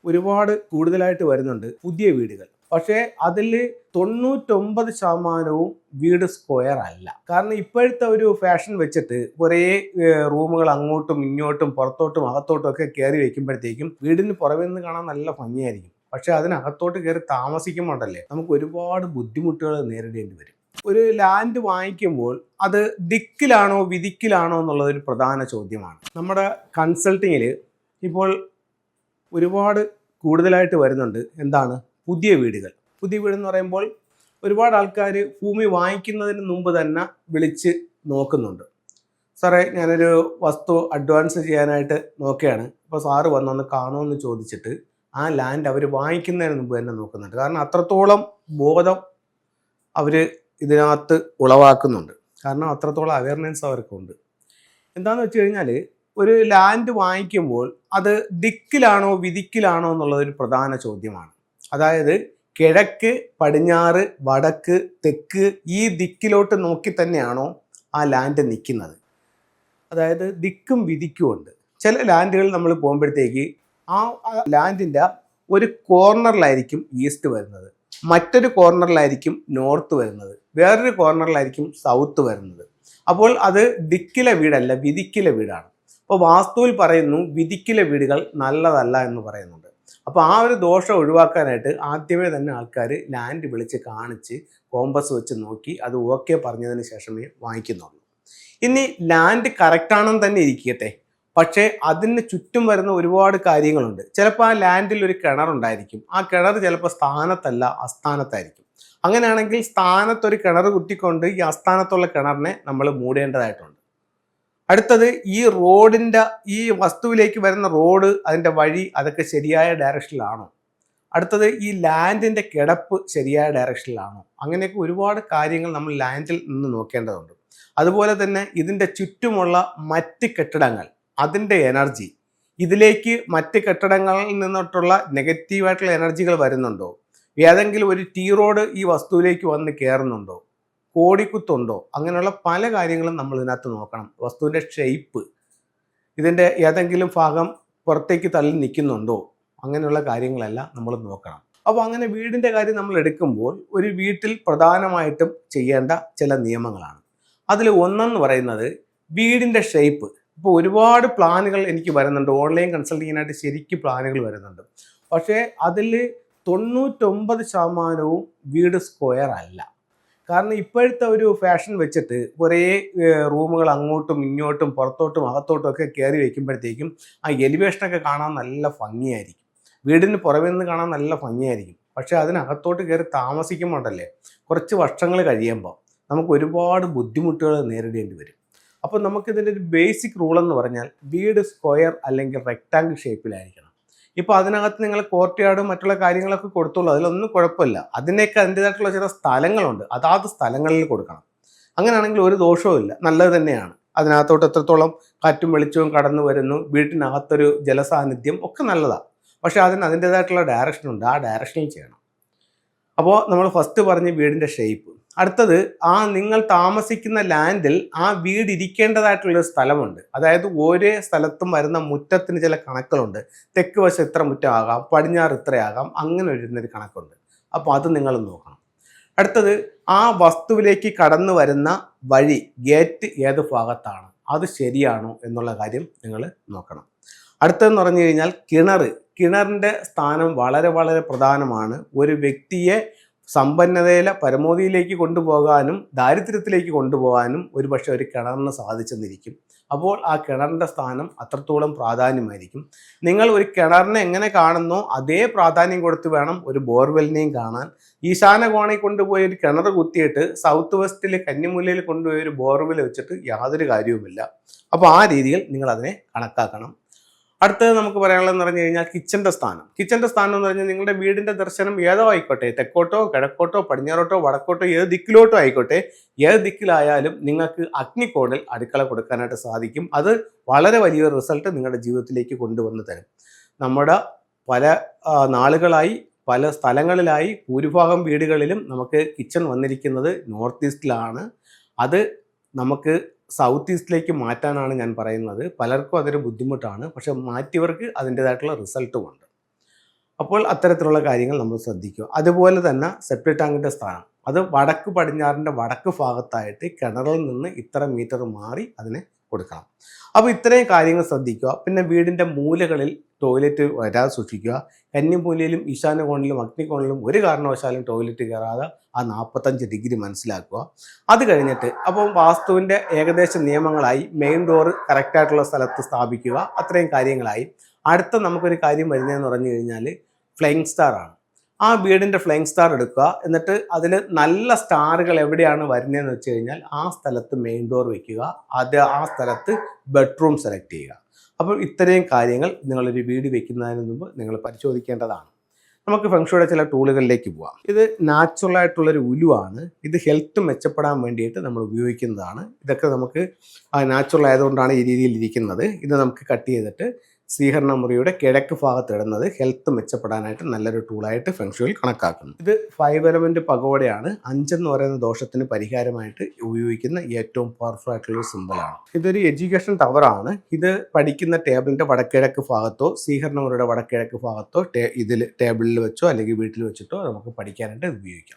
ഒരുപാട് കൂടുതലായിട്ട് വരുന്നുണ്ട് പുതിയ വീടുകൾ. പക്ഷേ അതിൽ 99% വീട് സ്ക്വയർ അല്ല. കാരണം ഇപ്പോഴത്തെ ഒരു ഫാഷൻ വെച്ചിട്ട് കുറേ റൂമുകൾ അങ്ങോട്ടും ഇങ്ങോട്ടും പുറത്തോട്ടും അകത്തോട്ടും ഒക്കെ കയറി വെക്കുമ്പോഴത്തേക്കും വീടിന് പുറമെ നിന്ന് കാണാൻ നല്ല ഭംഗിയായിരിക്കും. പക്ഷെ അതിനകത്തോട്ട് കയറി താമസിക്കുമ്പോണ്ടല്ലേ നമുക്ക് ഒരുപാട് ബുദ്ധിമുട്ടുകൾ നേരിടേണ്ടി വരും. ഒരു ലാൻഡ് വാങ്ങിക്കുമ്പോൾ അത് ദിക്കിലാണോ വിധിക്കിലാണോ എന്നുള്ളതൊരു പ്രധാന ചോദ്യമാണ്. നമ്മുടെ കൺസൾട്ടിങ്ങിൽ ഇപ്പോൾ ഒരുപാട് കൂടുതലായിട്ട് വരുന്നുണ്ട്. എന്താണ്? പുതിയ വീടുകൾ. പുതിയ വീടെന്ന് പറയുമ്പോൾ ഒരുപാട് ആൾക്കാർ ഭൂമി വാങ്ങിക്കുന്നതിന് മുമ്പ് തന്നെ വിളിച്ച് നോക്കുന്നുണ്ട്. സാറേ, ഞാനൊരു വസ്തു അഡ്വാൻസ് ചെയ്യാനായിട്ട് നോക്കുകയാണ്, അപ്പോൾ സാറ് വന്നൊന്ന് കാണുമെന്ന് ചോദിച്ചിട്ട് ആ ലാൻഡ് അവർ വാങ്ങിക്കുന്നതിന് മുമ്പ് തന്നെ നോക്കുന്നുണ്ട്. കാരണം അത്രത്തോളം ബോധം അവർ ഇതിനകത്ത് ഉളവാക്കുന്നുണ്ട്. കാരണം അത്രത്തോളം അവയർനെസ് അവർക്കുണ്ട്. എന്താണെന്ന് വെച്ച് കഴിഞ്ഞാൽ ഒരു ലാൻഡ് വാങ്ങിക്കുമ്പോൾ അത് ദിക്കിലാണോ വിധിക്കിലാണോ എന്നുള്ളതൊരു പ്രധാന ചോദ്യമാണ്. അതായത് കിഴക്ക്, പടിഞ്ഞാറ്, വടക്ക്, തെക്ക് ഈ ദിക്കിലോട്ട് നോക്കി തന്നെയാണോ ആ ലാൻഡ് നിൽക്കുന്നത്? അതായത് ദിക്കും വിധിക്കും ഉണ്ട്. ചില ലാൻഡുകൾ നമ്മൾ പോകുമ്പോഴത്തേക്ക് ആ ലാൻഡിൻ്റെ ഒരു കോർണറിലായിരിക്കും ഈസ്റ്റ് വരുന്നത്, മറ്റൊരു കോർണറിലായിരിക്കും നോർത്ത് വരുന്നത്, വേറൊരു കോർണറിലായിരിക്കും സൗത്ത് വരുന്നത്. അപ്പോൾ അത് ദിക്കിലെ വീടല്ല, വിധിക്കിലെ വീടാണ്. അപ്പോൾ വാസ്തുവിൽ പറയുന്നു വിധിക്കിലെ വീടുകൾ നല്ലതല്ല എന്ന് പറയുന്നുണ്ട്. അപ്പോൾ ആ ഒരു ദോഷം ഒഴിവാക്കാനായിട്ട് ആദ്യമേ തന്നെ ആൾക്കാർ ലാൻഡ് വിളിച്ച് കാണിച്ച് കോമ്പസ് വെച്ച് നോക്കി അത് ഓക്കെ പറഞ്ഞതിന് ശേഷമേ വാങ്ങിക്കുന്നുള്ളൂ. ഇനി ലാൻഡ് കറക്റ്റാണെന്ന് തന്നെ ഇരിക്കട്ടെ, പക്ഷേ അതിന് ചുറ്റും വരുന്ന ഒരുപാട് കാര്യങ്ങളുണ്ട്. ചിലപ്പോൾ ആ ലാൻഡിൽ ഒരു കിണറുണ്ടായിരിക്കും. ആ കിണർ ചിലപ്പോൾ സ്ഥാനത്തല്ല, അസ്ഥാനത്തായിരിക്കും. അങ്ങനെയാണെങ്കിൽ സ്ഥാനത്തൊരു കിണർ കുത്തിക്കൊണ്ട് ഈ അസ്ഥാനത്തുള്ള കിണറിനെ നമ്മൾ മൂടേണ്ടതായിട്ടുണ്ട്. അടുത്തത്, ഈ റോഡിൻ്റെ ഈ വസ്തുവിലേക്ക് വരുന്ന റോഡ്, അതിൻ്റെ വഴി അതൊക്കെ ശരിയായ ഡയറക്ഷനിലാണോ? അടുത്തത്, ഈ ലാൻഡിൻ്റെ കിടപ്പ് ശരിയായ ഡയറക്ഷനിലാണോ? അങ്ങനെയൊക്കെ ഒരുപാട് കാര്യങ്ങൾ നമ്മൾ ലാൻഡിൽ നിന്ന് നോക്കേണ്ടതുണ്ട്. അതുപോലെ തന്നെ ഇതിൻ്റെ ചുറ്റുമുള്ള മറ്റ് കെട്ടിടങ്ങൾ, അതിൻ്റെ എനർജി, ഇതിലേക്ക് മറ്റ് കെട്ടിടങ്ങളിൽ നിന്നിട്ടുള്ള നെഗറ്റീവായിട്ടുള്ള എനർജികൾ വരുന്നുണ്ടോ? ഏതെങ്കിലും ഒരു ടീ റോഡ് ഈ വസ്തുവിലേക്ക് വന്ന് കയറുന്നുണ്ടോ? കോടിക്കുത്തുണ്ടോ? അങ്ങനെയുള്ള പല കാര്യങ്ങളും നമ്മൾ ഇതിനകത്ത് നോക്കണം. വസ്തുവിൻ്റെ ഷേപ്പ്, ഇതിൻ്റെ ഏതെങ്കിലും ഭാഗം പുറത്തേക്ക് തള്ളി നിൽക്കുന്നുണ്ടോ? അങ്ങനെയുള്ള കാര്യങ്ങളെല്ലാം നമ്മൾ നോക്കണം. അപ്പോൾ അങ്ങനെ വീടിൻ്റെ കാര്യം നമ്മൾ എടുക്കുമ്പോൾ ഒരു വീട്ടിൽ പ്രധാനമായിട്ടും ചെയ്യേണ്ട ചില നിയമങ്ങളാണ്. അതിൽ ഒന്നെന്ന് പറയുന്നത് വീടിൻ്റെ ഷേപ്പ്. ഇപ്പോൾ ഒരുപാട് പ്ലാനുകൾ എനിക്ക് വരുന്നുണ്ട്, ഓൺലൈൻ കൺസൾട്ടിങ്ങിനായിട്ട് ശരിക്കും പ്ലാനുകൾ വരുന്നുണ്ട്. പക്ഷേ അതിൽ 99% വീട് സ്ക്വയർ അല്ല. കാരണം ഇപ്പോഴത്തെ ഒരു ഫാഷൻ വെച്ചിട്ട് കുറേ റൂമുകൾ അങ്ങോട്ടും ഇങ്ങോട്ടും പുറത്തോട്ടും അകത്തോട്ടും ഒക്കെ കയറി വയ്ക്കുമ്പോഴത്തേക്കും ആ എലിവേഷനൊക്കെ കാണാൻ നല്ല ഭംഗിയായിരിക്കും, വീടിന് പുറമെ നിന്ന് കാണാൻ നല്ല ഭംഗിയായിരിക്കും. പക്ഷേ അതിനകത്തോട്ട് കയറി താമസിക്കുമ്പോണ്ടല്ലേ കുറച്ച് വർഷങ്ങൾ കഴിയുമ്പോൾ നമുക്ക് ഒരുപാട് ബുദ്ധിമുട്ടുകൾ നേരിടേണ്ടി വരും. അപ്പോൾ നമുക്കിതിൻ്റെ ഒരു ബേസിക് റൂൾ എന്ന് പറഞ്ഞാൽ വീട് സ്ക്വയർ അല്ലെങ്കിൽ റെക്റ്റാങ്കിൾ ഷേപ്പിലായിരിക്കണം. ഇപ്പോൾ അതിനകത്ത് നിങ്ങൾ കോർട്ട്യാർഡും മറ്റുള്ള കാര്യങ്ങളൊക്കെ കൊടുത്തുള്ളൂ, അതിലൊന്നും കുഴപ്പമില്ല. അതിനൊക്കെ അതിൻ്റേതായിട്ടുള്ള ചില സ്ഥലങ്ങളുണ്ട്, അതാത് സ്ഥലങ്ങളിൽ കൊടുക്കണം. അങ്ങനെയാണെങ്കിൽ ഒരു ദോഷവും ഇല്ല, നല്ലത് തന്നെയാണ്. അതിനകത്തോട്ട് എത്രത്തോളം കാറ്റും വെളിച്ചവും കടന്നു വരുന്നു, വീട്ടിനകത്തൊരു ജലസാന്നിധ്യം ഒക്കെ നല്ലതാണ്. പക്ഷേ അതിൻ്റേതായിട്ടുള്ള ഡയറക്ഷനുണ്ട്, ആ ഡയറക്ഷനിൽ ചെയ്യണം. അപ്പോൾ നമ്മൾ ഫസ്റ്റ് പറഞ്ഞ് വീടിൻ്റെ ഷേപ്പ്. അടുത്തത്, നിങ്ങൾ താമസിക്കുന്ന ലാൻഡിൽ ആ വീട് ഇരിക്കേണ്ടതായിട്ടുള്ളൊരു സ്ഥലമുണ്ട്. അതായത് ഓരോ സ്ഥലത്തും വരുന്ന മുറ്റത്തിന് ചില കണക്കുകളുണ്ട്. തെക്ക് വശം ഇത്ര മുറ്റമാകാം, പടിഞ്ഞാറ് ഇത്രയാകാം, അങ്ങനെ വരുന്നൊരു കണക്കുണ്ട്. അപ്പോൾ അത് നിങ്ങൾ നോക്കണം. അടുത്തത്, ആ വസ്തുവിലേക്ക് കടന്നു വരുന്ന വഴി, ഗേറ്റ് ഏത് ഭാഗത്താണ്, അത് ശരിയാണോ എന്നുള്ള കാര്യം നിങ്ങൾ നോക്കണം. അടുത്തതെന്ന് പറഞ്ഞു കഴിഞ്ഞാൽ കിണറിൻ്റെ സ്ഥാനം വളരെ വളരെ പ്രധാനമാണ്. ഒരു വ്യക്തിയെ സമ്പന്നതയിലെ പരമോധിയിലേക്ക് കൊണ്ടുപോകാനും ദാരിദ്ര്യത്തിലേക്ക് കൊണ്ടുപോകാനും ഒരുപക്ഷെ ഒരു കിണറിന് സാധിച്ചെന്നിരിക്കും. അപ്പോൾ ആ കിണറിൻ്റെ സ്ഥാനം അത്രത്തോളം പ്രാധാന്യമായിരിക്കും. നിങ്ങൾ ഒരു കിണറിനെ എങ്ങനെ കാണുന്നോ അതേ പ്രാധാന്യം കൊടുത്ത് വേണം ഒരു ബോർവെല്ലിനെയും കാണാൻ. ഈശാന കോണിൽ കൊണ്ടുപോയി ഒരു കിണർ കുത്തിയിട്ട് സൗത്ത് വെസ്റ്റിൽ കന്നിമൂലയിൽ കൊണ്ടുപോയി ഒരു ബോർവെൽ വെച്ചിട്ട് യാതൊരു കാര്യവുമില്ല. അപ്പോൾ ആ രീതിയിൽ നിങ്ങൾ അതിനെ കണക്കാക്കണം. അടുത്തത് നമുക്ക് പറയാനുള്ളതെന്ന് പറഞ്ഞു കഴിഞ്ഞാൽ കിച്ചൻ്റെ സ്ഥാനം എന്ന് പറഞ്ഞാൽ നിങ്ങളുടെ വീടിൻ്റെ ദർശനം ഏതോ ആയിക്കോട്ടെ, തെക്കോട്ടോ കിഴക്കോട്ടോ പടിഞ്ഞാറോട്ടോ വടക്കോട്ടോ ഏത് ദിക്കിലോട്ടോ ആയിക്കോട്ടെ, ഏത് ദിക്കിലായാലും നിങ്ങൾക്ക് അഗ്നികോണിൽ അടുക്കള കൊടുക്കാനായിട്ട് സാധിക്കും. അത് വളരെ വലിയൊരു റിസൾട്ട് നിങ്ങളുടെ ജീവിതത്തിലേക്ക് കൊണ്ടുവന്ന് തരും. നമ്മുടെ പല നാളുകളായി പല സ്ഥലങ്ങളിലായി ഭൂരിഭാഗം വീടുകളിലും നമുക്ക് കിച്ചൺ വന്നിരിക്കുന്നത് നോർത്ത് ഈസ്റ്റിലാണ്. അത് നമുക്ക് സൗത്ത് ഈസ്റ്റിലേക്ക് മാറ്റാനാണ് ഞാൻ പറയുന്നത്. പലർക്കും അതൊരു ബുദ്ധിമുട്ടാണ്, പക്ഷെ മാറ്റിയവർക്ക് അതിൻ്റേതായിട്ടുള്ള റിസൾട്ടുമുണ്ട്. അപ്പോൾ അത്തരത്തിലുള്ള കാര്യങ്ങൾ നമ്മൾ ശ്രദ്ധിക്കുക. അതുപോലെ തന്നെ സെപ്റ്റിക് ടാങ്കിൻ്റെ സ്ഥാനം അത് വടക്ക് പടിഞ്ഞാറിൻ്റെ വടക്ക് ഭാഗത്തായിട്ട് കിണറിൽ നിന്ന് ഇത്ര മീറ്റർ മാറി അതിനെ കൊടുക്കണം. അപ്പോൾ ഇത്രയും കാര്യങ്ങൾ ശ്രദ്ധിക്കുക. പിന്നെ വീടിൻ്റെ മൂലകളിൽ ടോയ്ലറ്റ് വരാതെ സൂക്ഷിക്കുക. കന്നിമൂലയിലും ഈശാന കോണിലും അഗ്നികോണിലും ഒരു കാരണവശാലും ടോയ്ലറ്റ് കയറാതെ ആ 45 ഡിഗ്രി മനസ്സിലാക്കുക. അത് കഴിഞ്ഞിട്ട് അപ്പം വാസ്തുവിൻ്റെ ഏകദേശ നിയമങ്ങളായി മെയിൻ ഡോർ കറക്റ്റായിട്ടുള്ള സ്ഥലത്ത് സ്ഥാപിക്കുക. അത്രയും കാര്യങ്ങളായി. അടുത്ത നമുക്കൊരു കാര്യം വരുന്നതെന്ന് പറഞ്ഞു കഴിഞ്ഞാൽ ഫ്ലൈയിങ് സ്റ്റാർ ആണ്. ആ വീടിൻ്റെ ഫ്ലൈയിങ് സ്റ്റാർ എടുക്കുക. എന്നിട്ട് അതിൽ നല്ല സ്റ്റാറുകൾ എവിടെയാണ് വരുന്നതെന്ന് വെച്ച് കഴിഞ്ഞാൽ ആ സ്ഥലത്ത് മെയിൻ ഡോർ വയ്ക്കുക. ആ സ്ഥലത്ത് ബെഡ്റൂം സെലക്ട് ചെയ്യുക. അപ്പോൾ ഇത്രയും കാര്യങ്ങൾ നിങ്ങളൊരു വീട് വെക്കുന്നതിന് മുമ്പ് നിങ്ങൾ പരിശോധിക്കേണ്ടതാണ്. നമുക്ക് ഫെങ്ഷുയുടെ ചില ടൂളുകളിലേക്ക് പോവാം. ഇത് നാച്ചുറലായിട്ടുള്ളൊരു ഉലുവാണ്. ഇത് ഹെൽത്ത് മെച്ചപ്പെടാൻ വേണ്ടിയിട്ട് നമ്മൾ ഉപയോഗിക്കുന്നതാണ്. ഇതൊക്കെ നമുക്ക് നാച്ചുറൽ ആയതുകൊണ്ടാണ് ഈ രീതിയിൽ ഇരിക്കുന്നത്. ഇത് നമുക്ക് കട്ട് ചെയ്തിട്ട് സ്വീകരണ മുറിയുടെ കിഴക്ക് ഭാഗത്ത് ഇടുന്നത് ഹെൽത്ത് മെച്ചപ്പെടാനായിട്ട് നല്ലൊരു ടൂളായിട്ട് ഫെങ്ഷുയിൽ കണക്കാക്കുന്നു. ഇത് 5 എലമെന്റ് പഗോഡയാണ്. 5 എന്ന് പറയുന്ന ദോഷത്തിന് പരിഹാരമായിട്ട് ഉപയോഗിക്കുന്ന ഏറ്റവും പവർഫുൾ ആയിട്ടുള്ള സിമ്പിളാണ്. ഇതൊരു എഡ്യൂക്കേഷൻ ടവറാണ്. ഇത് പഠിക്കുന്ന ടേബിളിന്റെ വടക്കിഴക്ക് ഭാഗത്തോ സ്വീകരണ മുറിയുടെ വടക്കിഴക്ക് ഭാഗത്തോ ഇതിൽ ടേബിളിൽ വെച്ചോ അല്ലെങ്കിൽ വീട്ടിൽ വെച്ചിട്ടോ നമുക്ക് പഠിക്കാനായിട്ട് ഉപയോഗിക്കാം.